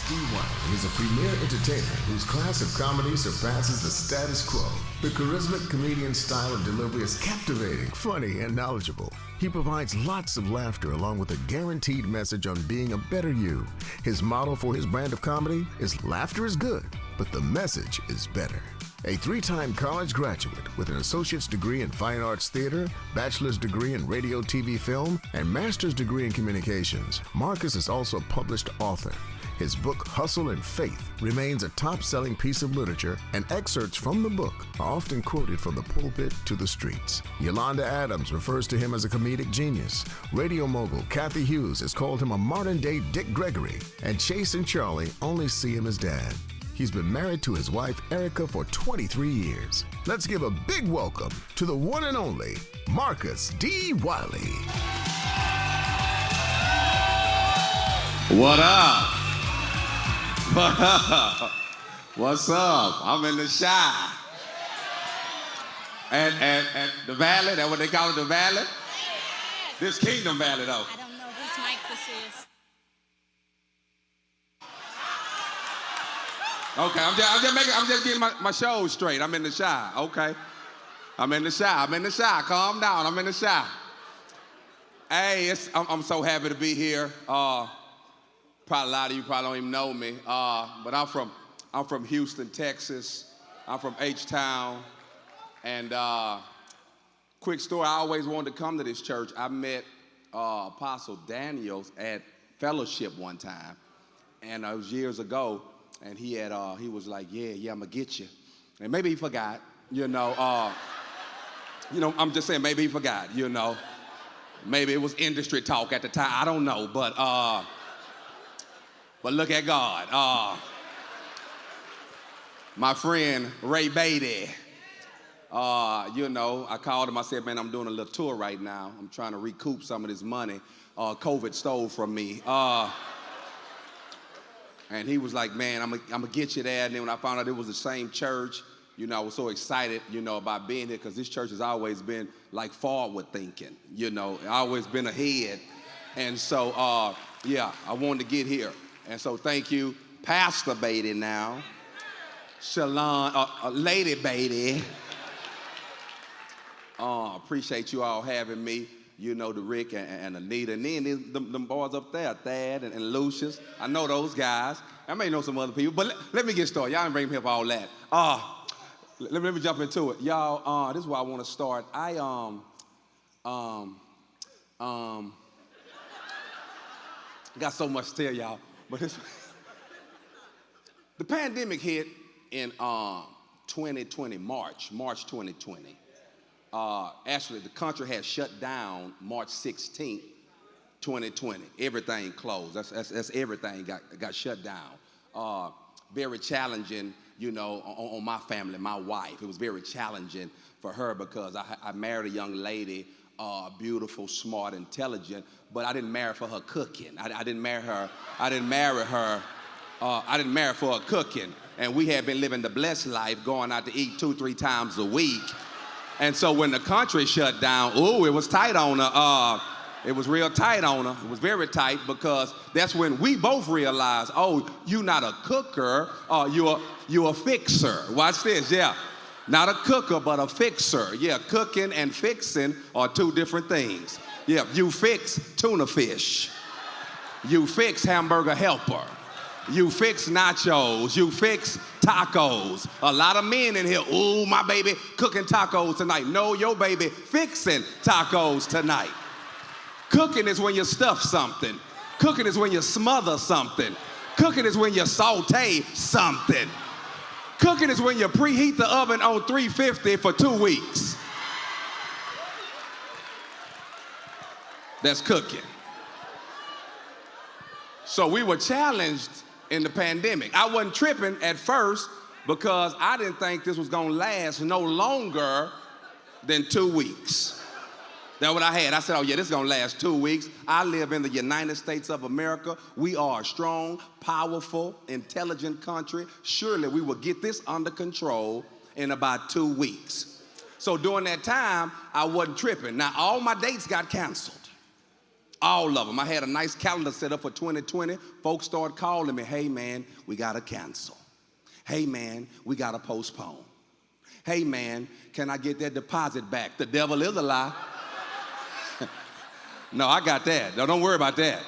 D. Wiley is a premier entertainer whose class of comedy surpasses the status quo. The charismatic comedian style of delivery is captivating, funny, and knowledgeable. He provides lots of laughter along with a guaranteed message on being a better you. His motto for his brand of comedy is laughter is good, but the message is better. A 3-time college graduate with an associate's degree in fine arts theater, bachelor's degree in radio, TV, film, and master's degree in communications, Marcus is also a published author. His book, Hustle and Faith, remains a top-selling piece of literature, and excerpts from the book are often quoted from the pulpit to the streets. Yolanda Adams refers to him as a comedic genius. Radio mogul Kathy Hughes has called him a modern-day Dick Gregory, and Chase and Charlie only see him as dad. He's been married to his wife, Erica, for 23 years. Let's give a big welcome to the one and only Marcus D. Wiley. What up? What up? What's up? I'm in the Shy. And the Valley, that's what they call it, the Valley? This Kingdom Valley, though. I don't know whose mic this is. Okay, I'm just getting my show straight. I'm in the Shy, okay. I'm in the Shy, calm down, I'm in the Shy. Hey, I'm so happy to be here. Probably a lot of you probably don't even know me, but I'm from Houston, Texas. I'm from H-Town, and quick story, I always wanted to come to this church. I met Apostle Daniels at fellowship one time, and it was years ago. And he was like, yeah, I'm gonna get you. And maybe he forgot, I'm just saying, maybe he forgot, Maybe it was industry talk at the time, I don't know, but look at God. My friend, Ray Beatty, I called him, I said, man, I'm doing a little tour right now. I'm trying to recoup some of this money COVID stole from me. And he was like, man, I'm gonna get you there. And then when I found out it was the same church, I was so excited, about being here, because this church has always been like forward thinking, always been ahead. And so, I wanted to get here. And so thank you, Pastor Beatty now, Shalon, Lady Beatty. Appreciate you all having me. The Rick and Anita, and then them boys up there, Thad and Lucius. I know those guys. I may know some other people, but let me get started. Y'all didn't bring me here for all that. Let me jump into it. Y'all, this is where I want to start. I got so much to tell y'all, but the pandemic hit in 2020, March 2020. Actually, the country had shut down March 16th, 2020. Everything closed. That's everything got shut down. Very challenging, on my family, my wife. It was very challenging for her because I married a young lady, beautiful, smart, intelligent, but I didn't marry for her cooking. I didn't marry her for her cooking. And we had been living the blessed life, going out to eat 2-3 times a week. And so when the country shut down, it was tight on her. It was real tight on her. It was very tight, because that's when we both realized, you not a cooker, you a fixer. Watch this, yeah. Not a cooker, but a fixer. Yeah, cooking and fixing are two different things. Yeah, you fix tuna fish. You fix hamburger helper. You fix nachos, you fix tacos. A lot of men in here, my baby cooking tacos tonight. No, your baby fixing tacos tonight. Cooking is when you stuff something. Cooking is when you smother something. Cooking is when you saute something. Cooking is when you preheat the oven on 350 for 2 weeks. That's cooking. So we were challenged in the pandemic. I wasn't tripping at first because I didn't think this was gonna last no longer than 2 weeks. That's what I had. I said, this is gonna last 2 weeks. I live in the United States of America. We are a strong, powerful, intelligent country. Surely we will get this under control in about 2 weeks. So during that time, I wasn't tripping. Now, all my dates got canceled. All of them. I had a nice calendar set up for 2020. Folks started calling me, hey man, we gotta cancel. Hey man, we gotta postpone. Hey man, can I get that deposit back? The devil is a lie. No, I got that. No, don't worry about that.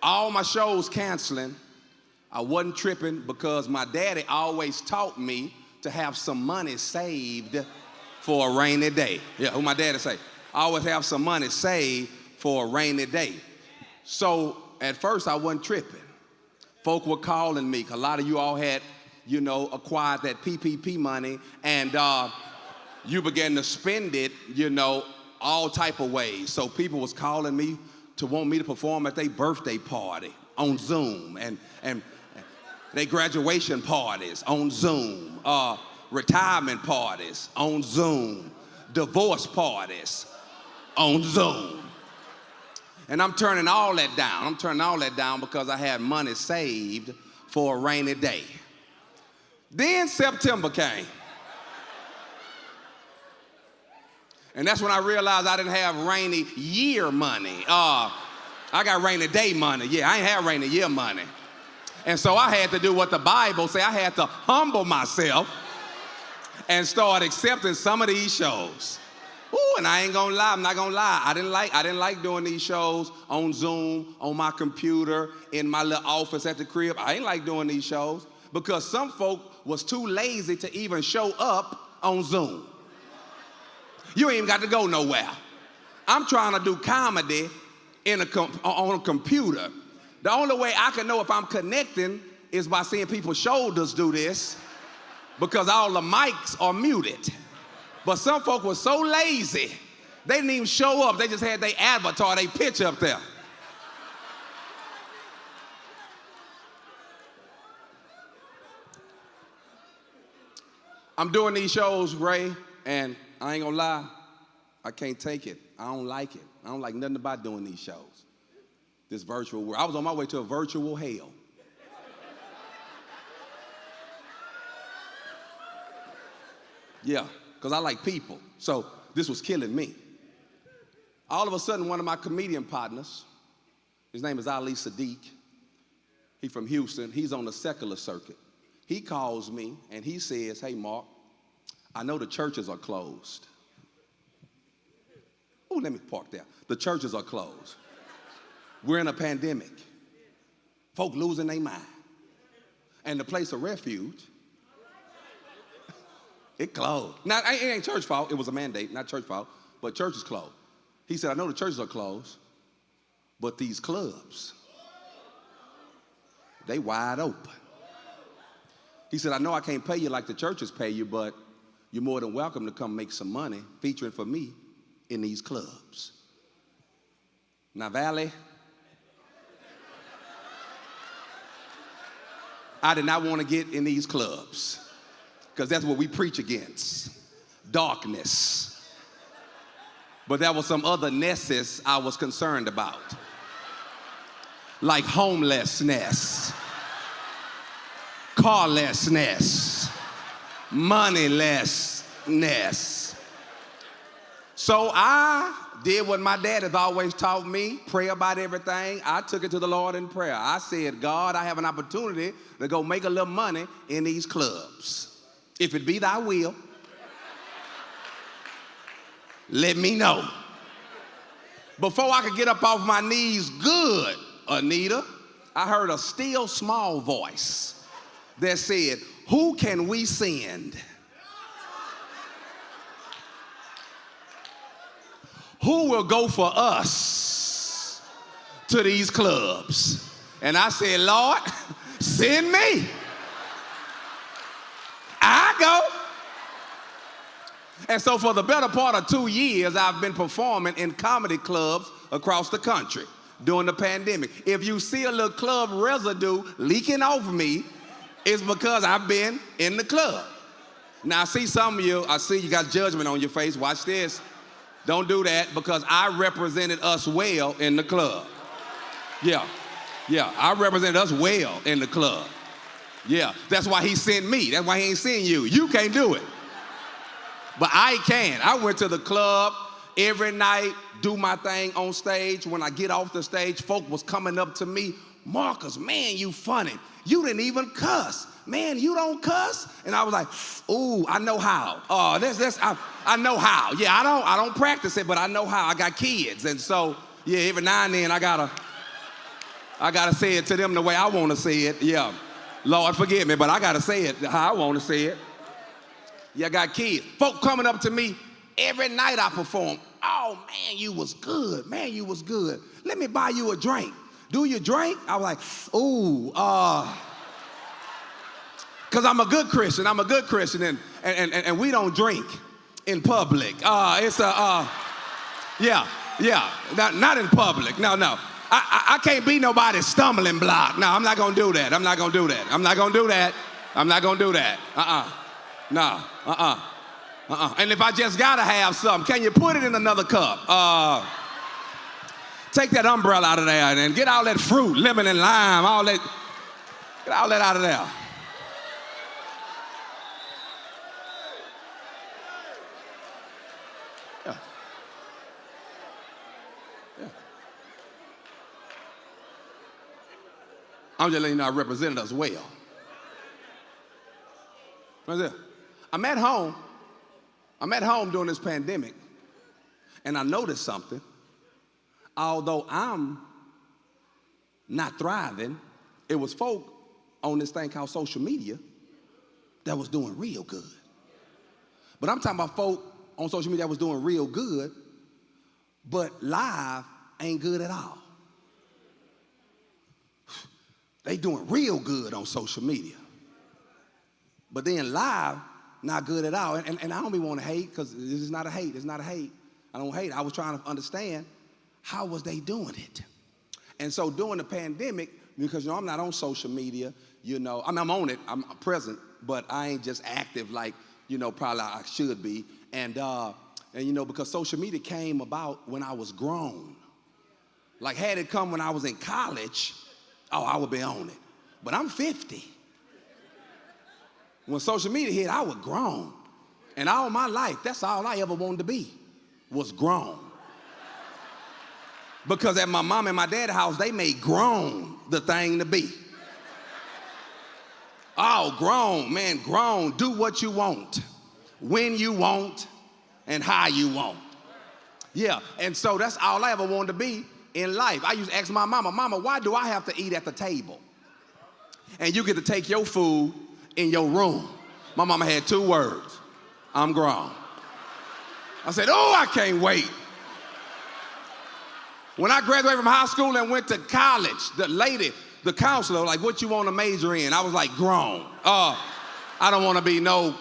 All my shows canceling. I wasn't tripping because my daddy always taught me to have some money saved for a rainy day. Yeah, who my daddy say? I always have some money saved for a rainy day. So at first I wasn't tripping. Folk were calling me. A lot of you all had, acquired that PPP money, and you began to spend it, all type of ways. So people was calling me to want me to perform at their birthday party on Zoom, and their graduation parties on Zoom, retirement parties on Zoom, divorce parties on Zoom. And I'm turning all that down. I'm turning all that down because I had money saved for a rainy day. Then September came. And that's when I realized I didn't have rainy year money. I got rainy day money. Yeah, I ain't have rainy year money. And so I had to do what the Bible says. I had to humble myself and start accepting some of these shows. Ooh, and I ain't gonna lie, I'm not gonna lie. I didn't like doing these shows on Zoom, on my computer, in my little office at the crib. I ain't like doing these shows because some folk was too lazy to even show up on Zoom. You ain't even got to go nowhere. I'm trying to do comedy on a computer. The only way I can know if I'm connecting is by seeing people's shoulders do this because all the mics are muted. But some folk were so lazy, they didn't even show up. They just had their avatar, their picture up there. I'm doing these shows, Ray, and I ain't gonna lie, I can't take it. I don't like it. I don't like nothing about doing these shows. This virtual world. I was on my way to a virtual hell. Yeah, because I like people. So this was killing me. All of a sudden, one of my comedian partners, his name is Ali Sadiq. He's from Houston. He's on the secular circuit. He calls me and he says, hey, Mark, I know the churches are closed. Oh, let me park there. The churches are closed. We're in a pandemic. Folk losing their mind. And the place of refuge, it closed. Now, it ain't church fault. It was a mandate, not church fault, but church is closed. He said, I know the churches are closed, but these clubs, they wide open. He said, I know I can't pay you like the churches pay you, but you're more than welcome to come make some money featuring for me in these clubs. Now, Valley, I did not want to get in these clubs because that's what we preach against, darkness. But there was some other nesses I was concerned about, like homelessness, carlessness, moneylessness. So I did what my dad has always taught me, pray about everything. I took it to the Lord in prayer. I said, God, I have an opportunity to go make a little money in these clubs. If it be thy will, let me know. Before I could get up off my knees good, Anita, I heard a still small voice that said, who can we send? Who will go for us to these clubs? And I said, Lord, send me. I go. And so for the better part of 2 years, I've been performing in comedy clubs across the country during the pandemic. If you see a little club residue leaking off me, it's because I've been in the club. Now, I see some of you, I see you got judgment on your face. Watch this. Don't do that because I represented us well in the club. Yeah, I represented us well in the club. Yeah, that's why he sent me. That's why he ain't sent you. You can't do it. But I can. I went to the club every night, do my thing on stage. When I get off the stage, folk was coming up to me, Marcus, man, you funny. You didn't even cuss. Man, you don't cuss? And I was like, ooh, I know how. I know how. Yeah, I don't practice it, but I know how. I got kids. And so, yeah, every now and then I gotta say it to them the way I want to say it. Yeah, Lord forgive me, but I gotta say it how I want to say it. Yeah, I got kids. Folk coming up to me every night I perform. Oh, man, you was good. Man, you was good. Let me buy you a drink. Do you drink? I was like, ooh, because I'm a good Christian. I'm a good Christian, and we don't drink in public. Not in public. No. I can't be nobody's stumbling block. No, I'm not gonna do that. I'm not gonna do that. No. And if I just gotta have something, can you put it in another cup? Take that umbrella out of there and get all that fruit, lemon and lime, get all that out of there. I'm just letting you know I represented us well. I'm at home during this pandemic, and I noticed something. Although I'm not thriving, it was folk on this thing called social media that was doing real good. But I'm talking about folk on social media that was doing real good, but live ain't good at all. They doing real good on social media, but then live, not good at all. And I don't even want to hate, because this is not a hate. It's not a hate. I don't hate. I was trying to understand, how was they doing it? And so during the pandemic, because I'm not on social media, I'm on it, I'm present, but I ain't just active like, probably I should be. And because social media came about when I was grown. Like, had it come when I was in college, I would be on it. But I'm 50. When social media hit, I was grown. And all my life, that's all I ever wanted to be, was grown. Because at my mom and my dad's house, they made grown the thing to be. Oh, grown, man, grown. Do what you want, when you want, and how you want. Yeah, and so that's all I ever wanted to be in life. I used to ask my mama, why do I have to eat at the table? And you get to take your food in your room. My mama had 2 words: I'm grown. I said, I can't wait. When I graduated from high school and went to college, the counselor, like, what you want to major in? I was like, grown. I don't want to be no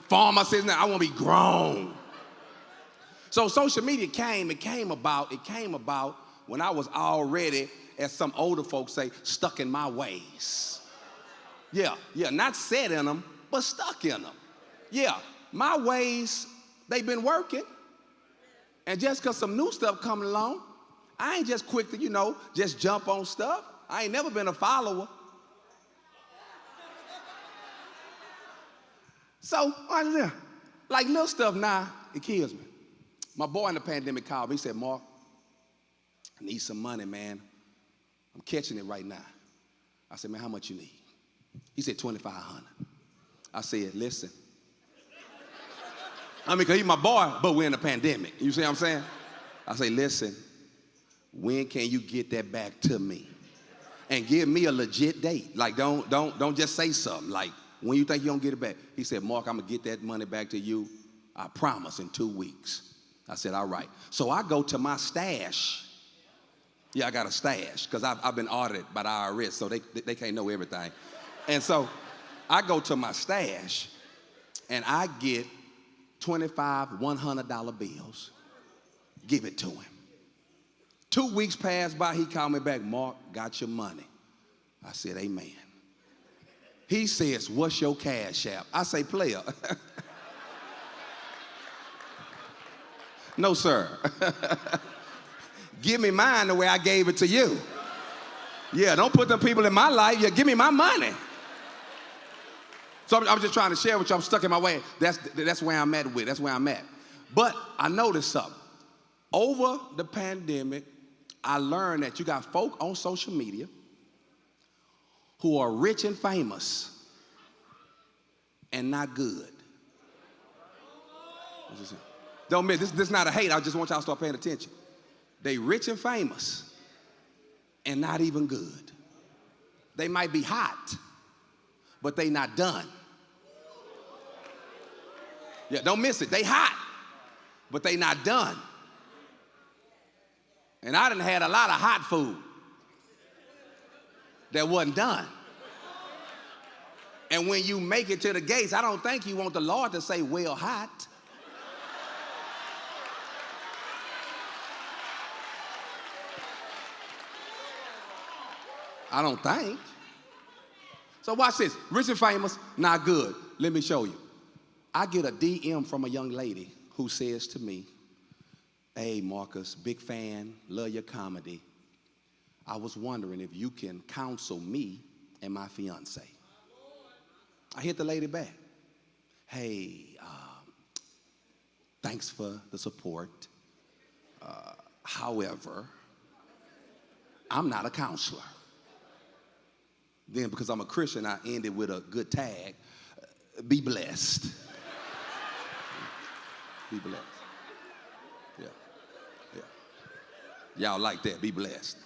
pharmacist. I want to be grown. So social media came about when I was already, as some older folks say, stuck in my ways. Yeah, not set in them, but stuck in them. Yeah, my ways, they've been working. And just because some new stuff coming along, I ain't just quick to, just jump on stuff. I ain't never been a follower. So, like little stuff now, it kills me. My boy in the pandemic called me. He said, Mark, I need some money, man. I'm catching it right now. I said, man, how much you need? He said, $2,500. I said, listen. Because he's my boy, but we're in a pandemic. You see what I'm saying? I say, listen, when can you get that back to me? And give me a legit date. Like, don't just say something. Like, when you think you're going to get it back. He said, Mark, I'm going to get that money back to you, I promise, in 2 weeks. I said, all right. So I go to my stash. Yeah, I got a stash, because I've been audited by the IRS, so they can't know everything. And so I go to my stash, and I get 25 $100 bills, give it to him. 2 weeks passed by, he called me back, Mark, got your money. I said, amen. He says, what's your cash app? I say, player. No, sir. Give me mine the way I gave it to you. Yeah, don't put them people in my life. Yeah, give me my money. So I'm just trying to share with you. I'm stuck in my way. That's where I'm at with. That's where I'm at. But I noticed something. Over the pandemic, I learned that you got folk on social media who are rich and famous and not good. Don't miss, this is not a hate, I just want y'all to start paying attention. They rich and famous and not even good. They might be hot, but they not done. Yeah, don't miss it, they hot, but they not done. And I done had a lot of hot food that wasn't done. And when you make it to the gates, I don't think you want the Lord to say, well, hot. I don't think. So watch this. Rich and famous, not good. Let me show you. I get a DM from a young lady who says to me, hey, Marcus, big fan, love your comedy. I was wondering if you can counsel me and my fiance. I hit the lady back. Hey, thanks for the support. However, I'm not a counselor. Then, because I'm a Christian, I ended with a good tag. Be blessed. Be blessed. Yeah. Yeah. Y'all like that. Be blessed.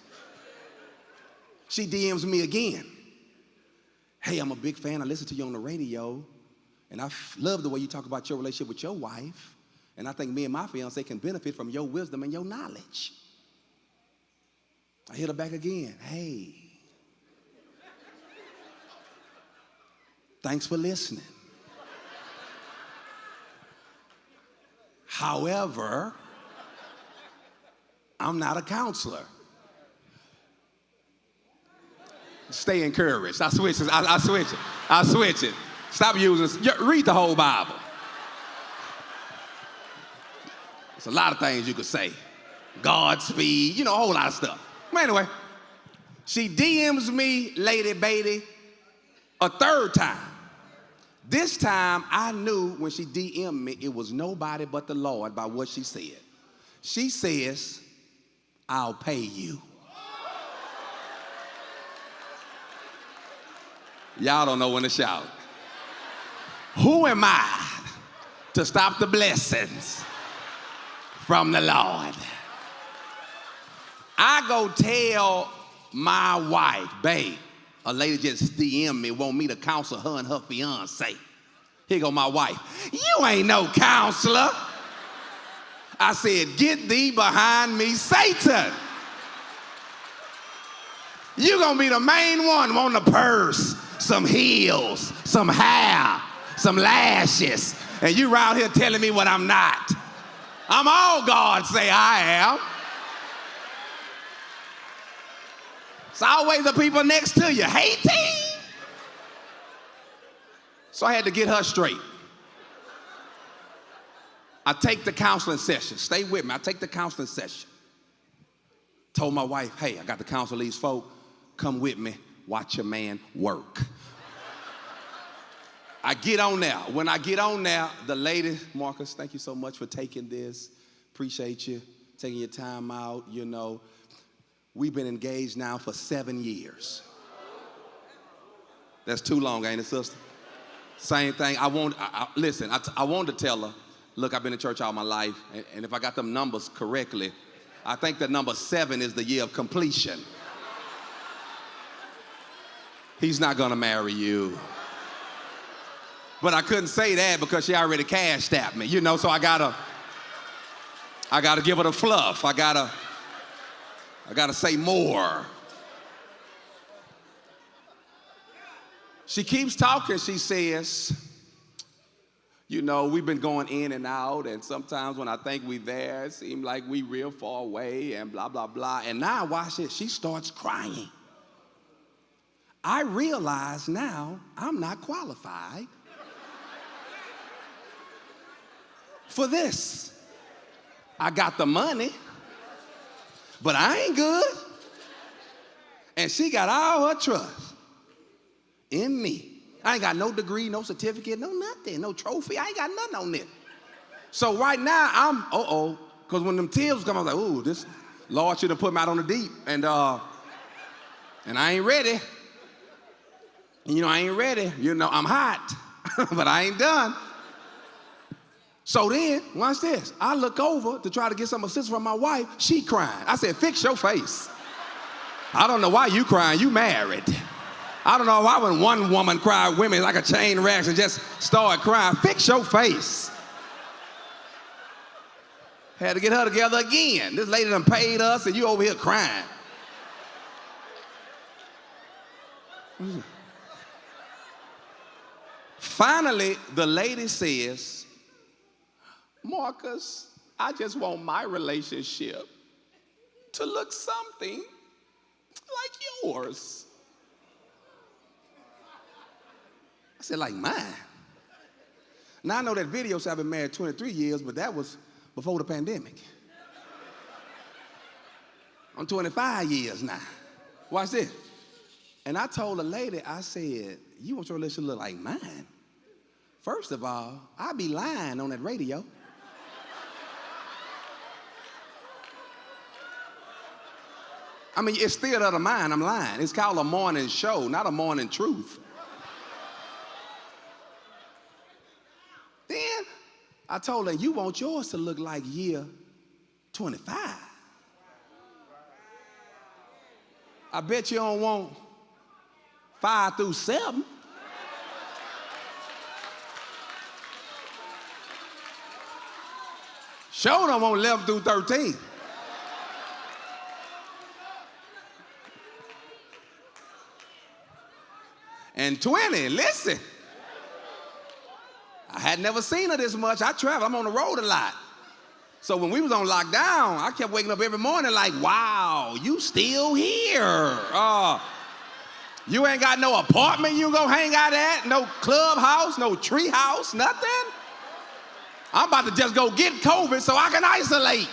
She DMs me again. Hey, I'm a big fan. I listen to you on the radio, and I love the way you talk about your relationship with your wife, and I think me and my fiance can benefit from your wisdom and your knowledge. I hit her back again. Hey, thanks for listening. However, I'm not a counselor. Stay encouraged. I switch it. Stop using it. Read the whole Bible. There's a lot of things you could say. Godspeed, a whole lot of stuff. But anyway, she DMs me, Lady Beatty, a third time. This time, I knew when she DM'd me, it was nobody but the Lord by what she said. She says, I'll pay you. Y'all don't know when to shout. Who am I to stop the blessings from the Lord? I go tell my wife, babe, a lady just DM'd me, want me to counsel her and her fiance. Here go my wife. You ain't no counselor. I said, get thee behind me, Satan. You gonna be the main one wanting a purse, some heels, some hair, some lashes, and you around here telling me what I'm not. I'm all God say I am. It's always the people next to you hating. So I had to get her straight. I take the counseling session. Stay with me. I take the counseling session. Told my wife, hey, I got to counsel these folk. Come with me. Watch your man work. I get on there. When I get on there, the lady, Marcus, thank you so much for taking this. Appreciate you taking your time out. We've been engaged now for 7 years. That's too long, ain't it, sister? Same thing. I wanted to tell her, look, I've been in church all my life, and if I got them numbers correctly, I think that number 7 is the year of completion. He's not gonna marry you. But I couldn't say that because she already cashed at me, so I gotta give her the fluff. I gotta say more. She keeps talking. She says, we've been going in and out, and sometimes when I think we're there, it seems like we real far away, and blah, blah, blah. And now, watch it, she starts crying. I realize now I'm not qualified for this. I got the money, but I ain't good. And she got all her trust in me. I ain't got no degree, no certificate, no nothing, no trophy. I ain't got nothing on this. So right now, Because when them tears was coming, I was like, ooh, this Lord should have put me out on the deep. And I ain't ready. And, I ain't ready. I'm hot, but I ain't done. So then, watch this. I look over to try to get some assistance from my wife. She crying. I said, fix your face. I don't know why you crying. You married. I don't know why when one woman cry, women like a chain reaction just start crying. Fix your face. Had to get her together again. This lady done paid us and you over here crying. Finally, the lady says, Marcus, I just want my relationship to look something like yours. I said, like mine? Now I know that video said I've been married 23 years, but that was before the pandemic. I'm 25 years now. Watch this. And I told the lady, I said, you want your relationship to look like mine? First of all, I be lying on that radio. I mean, it's theater of the mind, I'm lying. It's called a morning show, not a morning truth. Then I told her, you want yours to look like year 25. I bet you don't want 5 through 7. Sure don't want 11 through 13. And 20, listen. I had never seen her this much. I travel, I'm on the road a lot. So when we was on lockdown, I kept waking up every morning like, wow, you still here. You ain't got no apartment you gonna hang out at, no clubhouse, no tree house, nothing. I'm about to just go get COVID so I can isolate.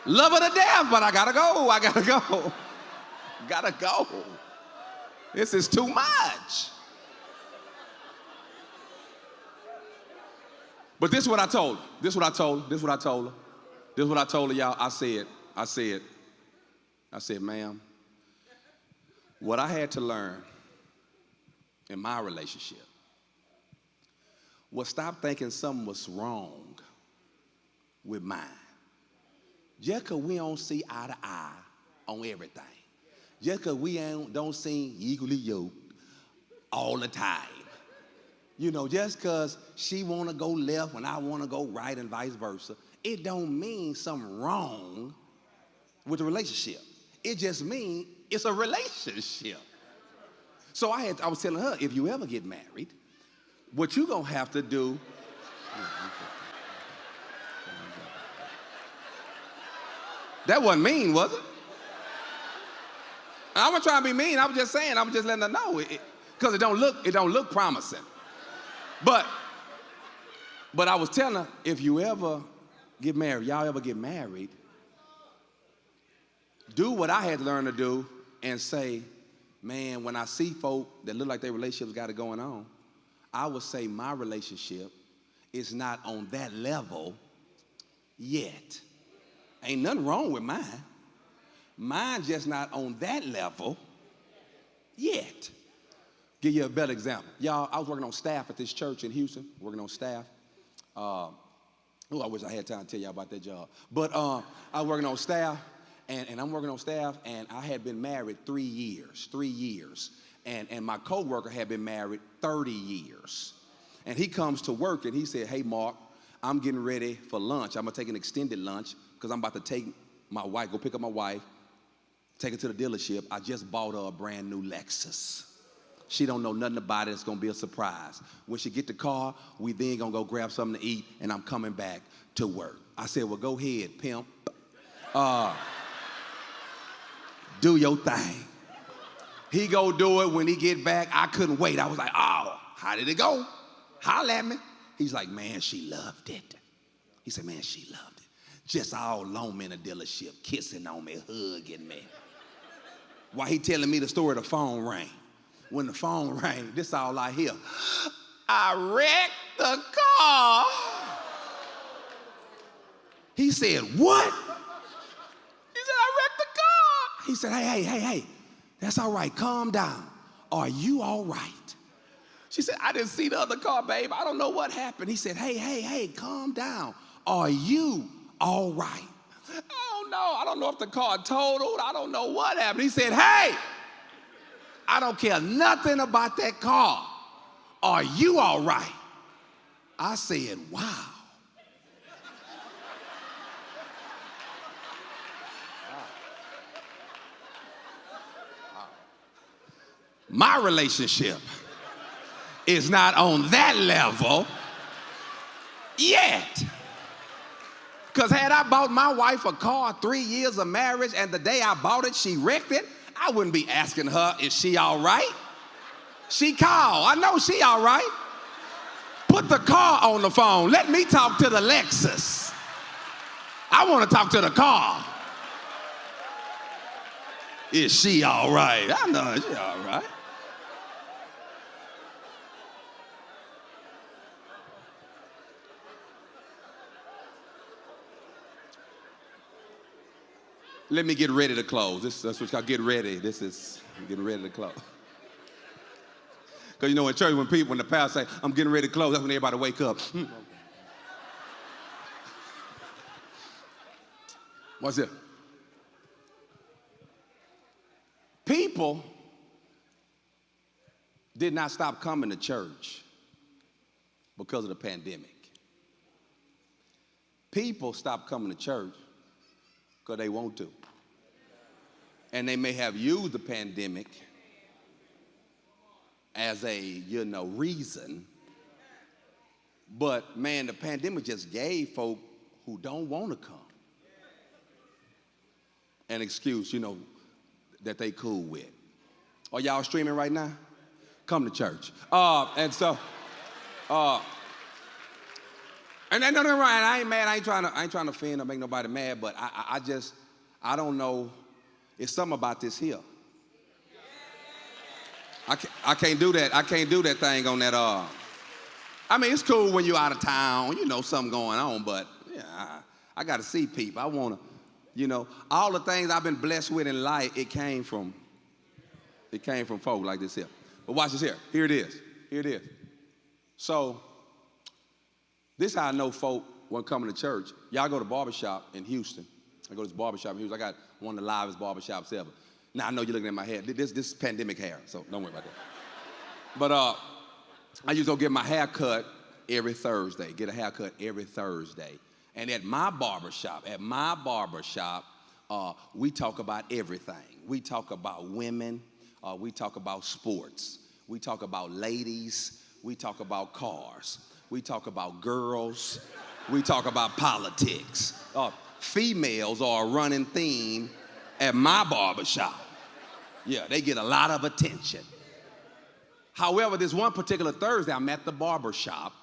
Love her to death, but I gotta go. Gotta go. This is too much. But this is what I told her. This is what I told her, y'all. I said, ma'am, what I had to learn in my relationship was stop thinking something was wrong with mine. Just because we don't see eye to eye on everything. Just because we don't seem equally yoked all the time. Just because she want to go left when I want to go right and vice versa, it don't mean something wrong with the relationship. It just means it's a relationship. So I was telling her, if you ever get married, what you gonna have to do. That wasn't mean, was it? I wasn't trying to be mean. I was just saying. I was just letting her know because it don't look promising. But I was telling her, if you ever get married, y'all ever get married, do what I had to learn to do and say, man, when I see folk that look like their relationships got it going on, I would say my relationship is not on that level yet. Ain't nothing wrong with mine. Mine's just not on that level yet. Give you a better example. Y'all, I was working on staff at this church in Houston, working on staff. I wish I had time to tell y'all about that job. But I was working on staff, and I'm working on staff, and I had been married 3 years. And my coworker had been married 30 years. And he comes to work, and he said, hey, Mark, I'm getting ready for lunch. I'm going to take an extended lunch because I'm about to take my wife, go pick up my wife, take her to the dealership. I just bought her a brand new Lexus. She don't know nothing about it. It's going to be a surprise. When she get the car, we then going to go grab something to eat, and I'm coming back to work. I said, well, go ahead, pimp. Do your thing. He go do it. When he get back, I couldn't wait. I was like, oh, how did it go? Holla at me. He's like, man, she loved it. He said, man, she loved it. Just all on me in the dealership, kissing on me, hugging me. While he telling me the story, the phone rang. When the phone rang, this all I hear. I wrecked the car. He said, what? He said, I wrecked the car. He said, hey, that's all right, calm down. Are you all right? She said, I didn't see the other car, babe. I don't know what happened. He said, hey, calm down. Are you all right? I don't know if the car totaled. I don't know what happened. He said, hey, I don't care nothing about that car. Are you all right? I said, wow. My relationship is not on that level yet. Because had I bought my wife a car 3 years of marriage and the day I bought it, she wrecked it, I wouldn't be asking her, is she all right? She called. I know she all right. Put the car on the phone. Let me talk to the Lexus. I want to talk to the car. Is she all right? I know she all right. Let me get ready to close. That's what y'all get ready. This is getting ready to close. Because you know in church when the pastor say, I'm getting ready to close, that's when everybody wake up. What's it? People did not stop coming to church because of the pandemic. People stopped coming to church because they want to. And they may have used the pandemic as a, reason. But man, the pandemic just gave folk who don't want to come an excuse, that they cool with. Are y'all streaming right now? Come to church. And no, I ain't mad. I ain't trying to offend or make nobody mad, but I don't know. It's something about this here. I can't do that. I can't do that thing on that. I mean, it's cool when you're out of town, something going on, but yeah, I got to see people. I want to, all the things I've been blessed with in life, it came from folk like this here. But watch this here. Here it is. So, this is how I know folk when coming to church. Y'all go to barbershop in Houston. I go to this barbershop in Houston. I got one of the livest barbershops ever. Now, I know you're looking at my hair. This is pandemic hair, so don't worry about that. But I used to go get my hair cut every Thursday. Get a haircut every Thursday. And at my barbershop, we talk about everything. We talk about women. We talk about sports. We talk about ladies. We talk about cars. We talk about girls. We talk about politics. Females are a running theme at my barbershop. Yeah, they get a lot of attention. However, this one particular Thursday, I'm at the barbershop,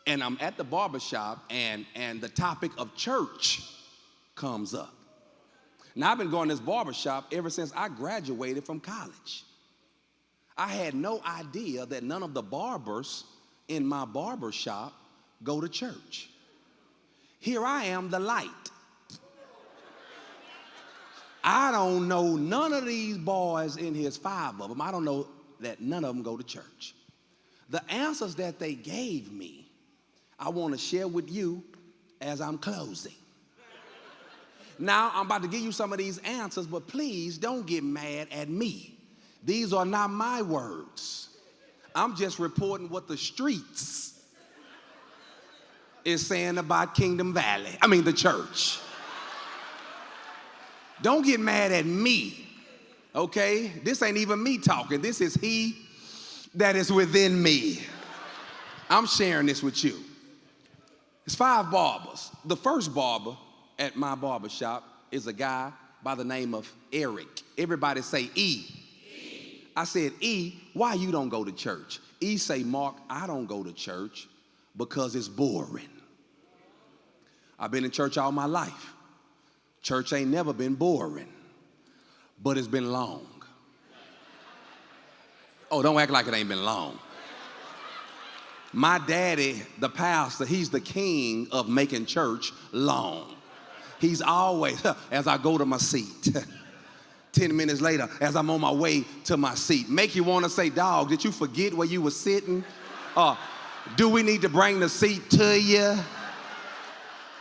and the topic of church comes up. Now, I've been going to this barbershop ever since I graduated from college. I had no idea that none of the barbers in my barbershop go to church. Here I am, the light. I don't know none of these boys in here, 5 of them. I don't know that none of them go to church. The answers that they gave me, I want to share with you as I'm closing. Now, I'm about to give you some of these answers, but please don't get mad at me. These are not my words. I'm just reporting what the streets is saying about the church. Don't get mad at me, okay? This ain't even me talking. This is he that is within me. I'm sharing this with you. It's 5 barbers. The first barber at my barbershop is a guy by the name of Eric. Everybody say E. I said, E, why you don't go to church? E say, Mark, I don't go to church because it's boring. I've been in church all my life. Church ain't never been boring, but it's been long. Oh, don't act like it ain't been long. My daddy, the pastor, he's the king of making church long. He's always, as I go to my seat, 10 minutes later, as I'm on my way to my seat, make you want to say, dog, did you forget where you were sitting? Do we need to bring the seat to you?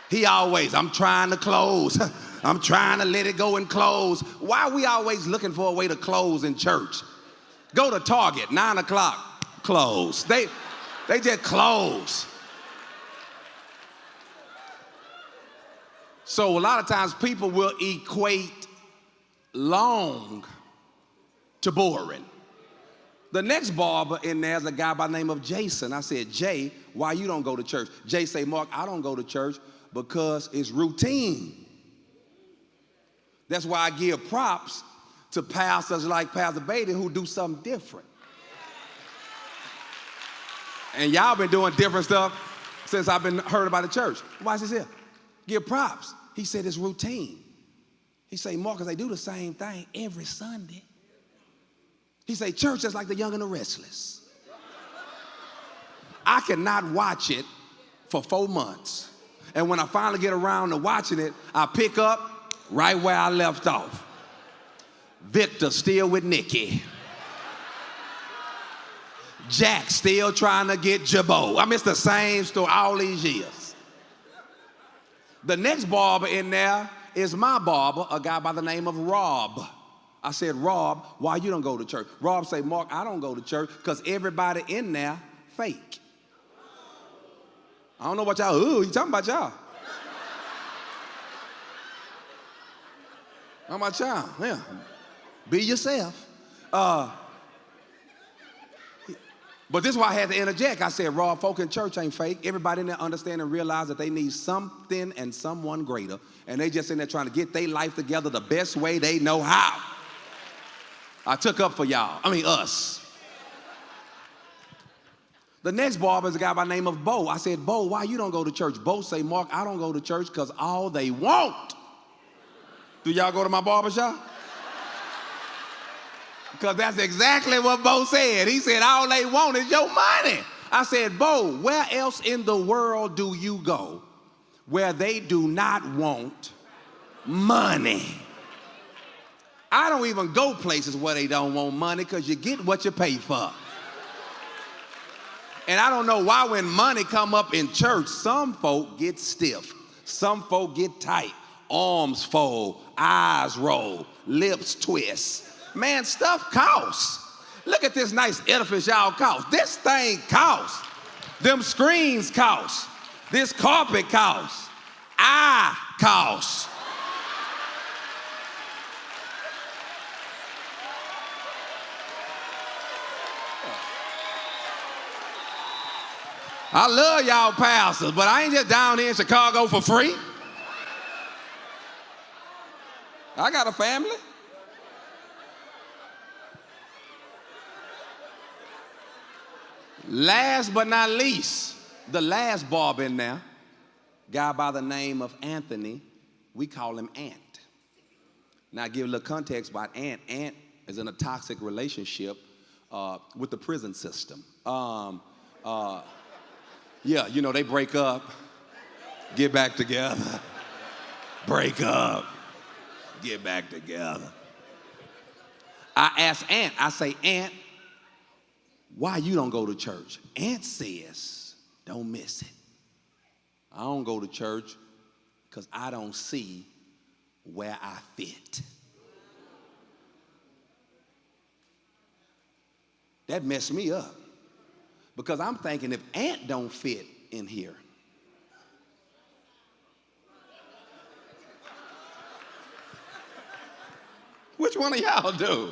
He always, I'm trying to close. I'm trying to let it go and close. Why are we always looking for a way to close in church? Go to Target, 9 o'clock, close. They just close. So a lot of times people will equate long to boring. The next barber in there is a guy by the name of Jason. I said, Jay, why you don't go to church? Jay say, Mark, I don't go to church because it's routine. That's why I give props to pastors like Pastor Beatty who do something different. And y'all been doing different stuff since I've been heard about the church. Watch this here. Give props. He said it's routine. He say, Marcus, they do the same thing every Sunday. He say, church is like the young and the restless. I cannot watch it for 4 months. And when I finally get around to watching it, I pick up right where I left off. Victor still with Nikki. Jack still trying to get Jabot. I mean, it's the same story all these years. The next barber in there is my barber, a guy by the name of Rob. I said, Rob, why you don't go to church? Rob say, Mark, I don't go to church because everybody in there fake. I don't know what y'all, ooh, you talking about y'all. How about y'all? Yeah. Be yourself. But this is why I had to interject. I said, Rob, folk in church ain't fake. Everybody in there understand and realize that they need something and someone greater. And they just in there trying to get their life together the best way they know how. I took up for y'all. I mean, us. The next barber is a guy by the name of Bo. I said, Bo, why you don't go to church? Bo say, Mark, I don't go to church because all they want. Do y'all go to my barber shop? Because that's exactly what Bo said. He said, all they want is your money. I said, Bo, where else in the world do you go where they do not want money? I don't even go places where they don't want money because you get what you pay for. And I don't know why when money come up in church, some folk get stiff. Some folk get tight. Arms fold, eyes roll, lips twist. Man, stuff costs. Look at this nice edifice y'all cost. This thing costs. Them screens cost. This carpet costs. I cost. I love y'all pastors, but I ain't just down here in Chicago for free. I got a family. Last but not least, the last barber in there, guy by the name of Anthony, we call him Ant. Now, I give a little context about Ant. Ant is in a toxic relationship with the prison system. Yeah, you know, they break up, get back together, break up, get back together. I asked Ant, I say, Ant, why you don't go to church? Ant says, don't miss it. I don't go to church because I don't see where I fit. That messed me up because I'm thinking if Ant don't fit in here, which one of y'all do?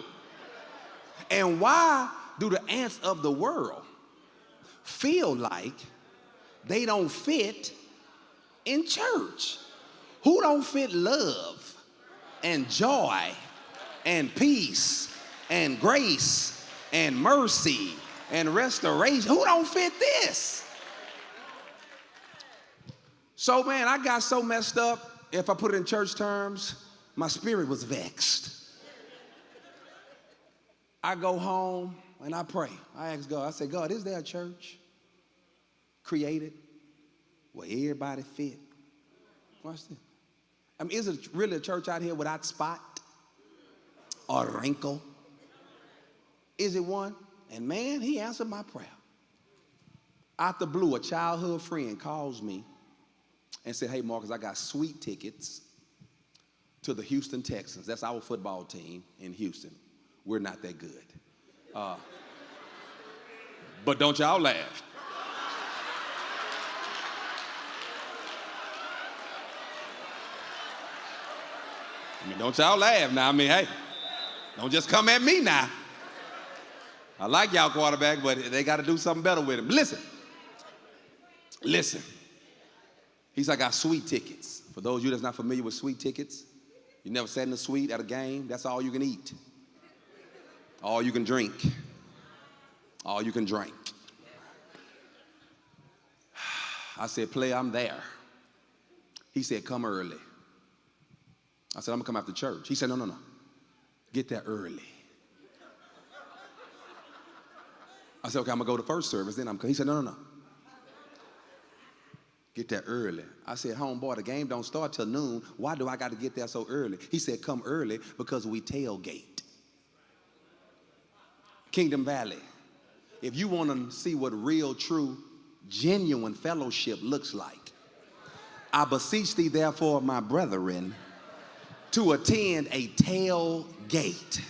And why do the ants of the world feel like they don't fit in church? Who don't fit love and joy and peace and grace and mercy and restoration? Who don't fit this? So, man, I got so messed up, if I put it in church terms, my spirit was vexed. I go home and I pray. I ask God, I say, God, is there a church created where everybody fit. Watch this. I mean, is it really a church out here without spot or wrinkle? Is it one? And man, he answered my prayer. Out the blue, a childhood friend calls me and said, hey, Marcus, I got sweet tickets to the Houston Texans. That's our football team in Houston. We're not that good. But don't y'all laugh. I mean, don't y'all laugh now. I mean, hey, don't just come at me now. I like y'all quarterback, but they got to do something better with him. Listen. He said, I got sweet tickets. For those of you that's not familiar with sweet tickets, you never sat in a suite at a game. That's all you can eat. All you can drink. All you can drink. I said, play, I'm there. He said, come early. I said, I'm going to come after church. He said, no. Get there early. I said, okay, I'm going to go to first service. Then he said, no. Get there early. I said, homeboy, the game don't start till noon. Why do I got to get there so early? He said, come early because we tailgate. Kingdom Valley. If you want to see what real, true, genuine fellowship looks like, I beseech thee, therefore, my brethren, to attend a tailgate.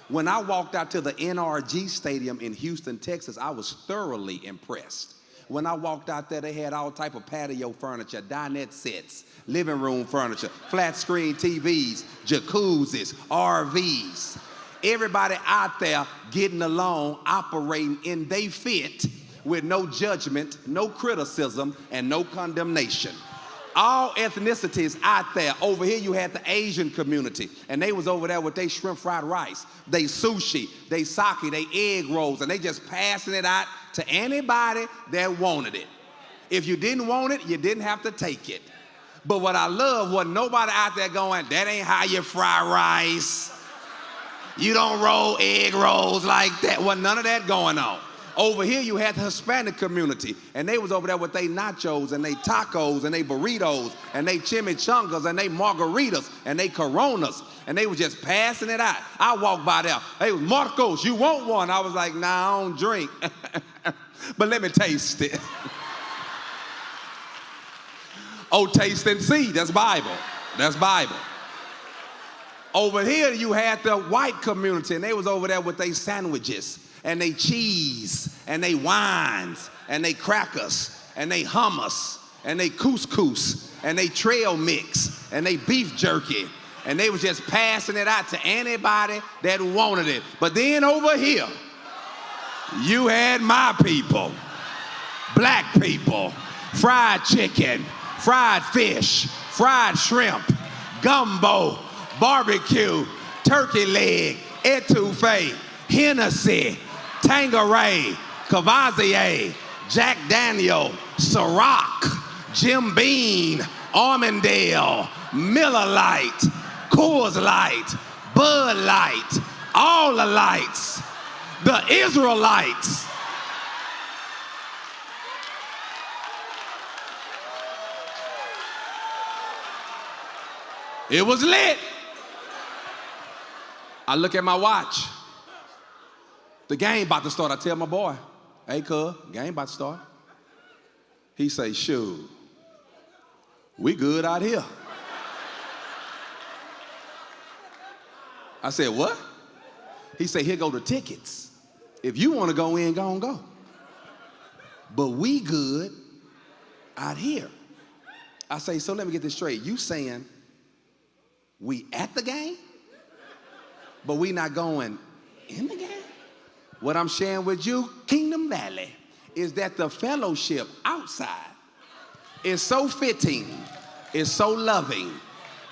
When I walked out to the NRG Stadium in Houston, Texas, I was thoroughly impressed. When I walked out there, they had all type of patio furniture, dinette sets, living room furniture, flat screen TVs, jacuzzis, RVs. Everybody out there getting along, operating in they fit with no judgment, no criticism, and no condemnation. All ethnicities out there. Over here you had the Asian community, and they was over there with their shrimp fried rice, they sushi, they sake, they egg rolls, and they just passing it out to anybody that wanted it. If you didn't want it, you didn't have to take it. But what I love was nobody out there going, that ain't how you fry rice. You don't roll egg rolls like that. Wasn't none of that going on. Over here you had the Hispanic community, and they was over there with they nachos and they tacos and they burritos and they chimichangas and they margaritas and they Coronas, and they was just passing it out. I walked by there. Hey, Marcos, you want one? I was like, nah, I don't drink. But let me taste it. Oh, taste and see. That's Bible. That's Bible. Over here you had the white community, and they was over there with their sandwiches and they cheese and they wines and they crackers and they hummus and they couscous and they trail mix and they beef jerky, and they was just passing it out to anybody that wanted it. But then over here you had my people, black people, fried chicken, fried fish, fried shrimp, gumbo, barbecue, turkey leg, etouffee, Hennessy, Tanqueray, Cavassier, Jack Daniel, Ciroc, Jim Beam, Armandale, Miller Lite, Coors Light, Bud Light, all the lights, the Israelites. It was lit. I look at my watch. The game about to start. I tell my boy, hey, cuz, game about to start. He say, shoot, we good out here. I said, what? He said, here go the tickets. If you want to go in, go on, go. But we good out here. I say, so let me get this straight. You saying we at the game, but we not going in the game? What I'm sharing with you, Kingdom Valley, is that the fellowship outside is so fitting, is so loving,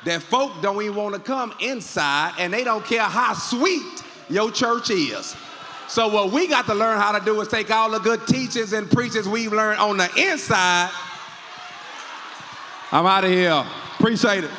that folk don't even want to come inside, and they don't care how sweet your church is. So what we got to learn how to do is take all the good teachings and preachings we've learned on the inside. I'm out of here. Appreciate it.